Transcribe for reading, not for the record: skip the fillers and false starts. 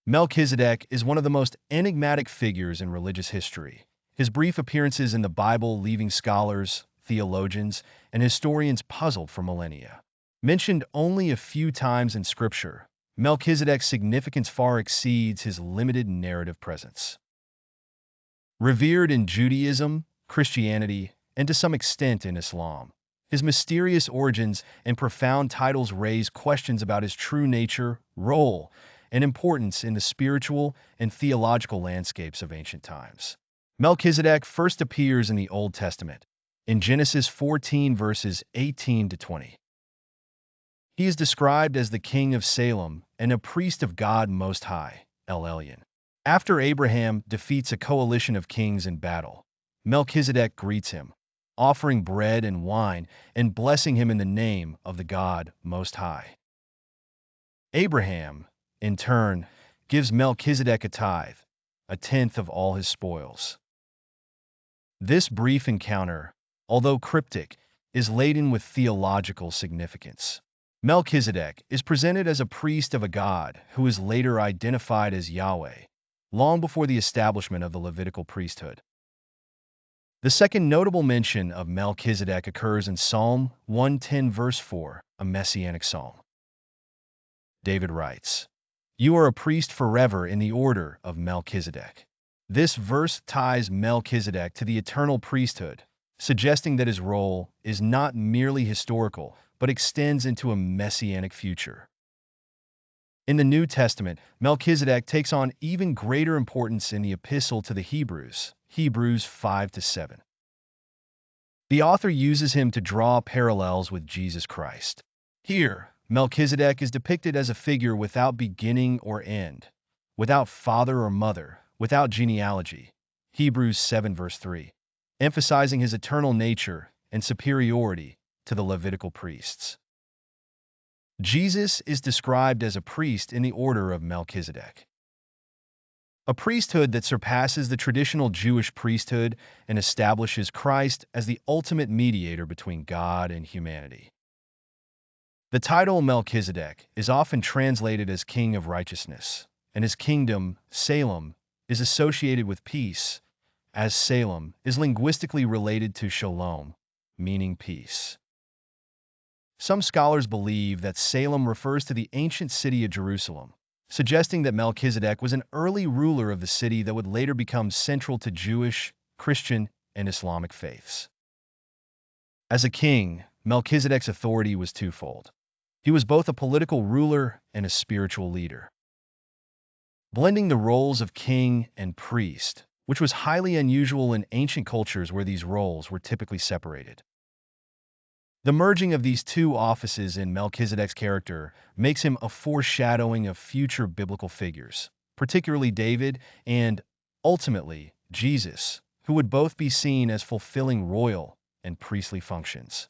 Melchizedek is one of the most enigmatic figures in religious history. His brief appearances in the Bible leaving scholars, theologians, and historians puzzled for millennia. Mentioned only a few times in Scripture, Melchizedek's significance far exceeds his limited narrative presence. Revered in Judaism, Christianity, and to some extent in Islam, his mysterious origins and profound titles raise questions about his true nature, role, and importance in the spiritual and theological landscapes of ancient times. Melchizedek first appears in the Old Testament, in Genesis 14 verses 18 to 20. He is described as the king of Salem and a priest of God Most High, El Elyon. After Abraham defeats a coalition of kings in battle, Melchizedek greets him, offering bread and wine and blessing him in the name of the God Most High. Abraham, in turn, gives Melchizedek a tithe, a tenth of all his spoils. This brief encounter, although cryptic, is laden with theological significance. Melchizedek is presented as a priest of a god who is later identified as Yahweh, long before the establishment of the Levitical priesthood. The second notable mention of Melchizedek occurs in Psalm 110 verse 4, a messianic psalm. David writes, "You are a priest forever in the order of Melchizedek." This verse ties Melchizedek to the eternal priesthood, suggesting that his role is not merely historical, but extends into a messianic future. In the New Testament, Melchizedek takes on even greater importance in the Epistle to the Hebrews, Hebrews 5-7. The author uses him to draw parallels with Jesus Christ. Here, Melchizedek is depicted as a figure without beginning or end, without father or mother, without genealogy, Hebrews 7 verse 3, emphasizing his eternal nature and superiority to the Levitical priests. Jesus is described as a priest in the order of Melchizedek, a priesthood that surpasses the traditional Jewish priesthood and establishes Christ as the ultimate mediator between God and humanity. The title Melchizedek is often translated as King of Righteousness, and his kingdom, Salem, is associated with peace, as Salem is linguistically related to shalom, meaning peace. Some scholars believe that Salem refers to the ancient city of Jerusalem, suggesting that Melchizedek was an early ruler of the city that would later become central to Jewish, Christian, and Islamic faiths. As a king, Melchizedek's authority was twofold. He was both a political ruler and a spiritual leader, blending the roles of king and priest, which was highly unusual in ancient cultures where these roles were typically separated. The merging of these two offices in Melchizedek's character makes him a foreshadowing of future biblical figures, particularly David and, ultimately, Jesus, who would both be seen as fulfilling royal and priestly functions.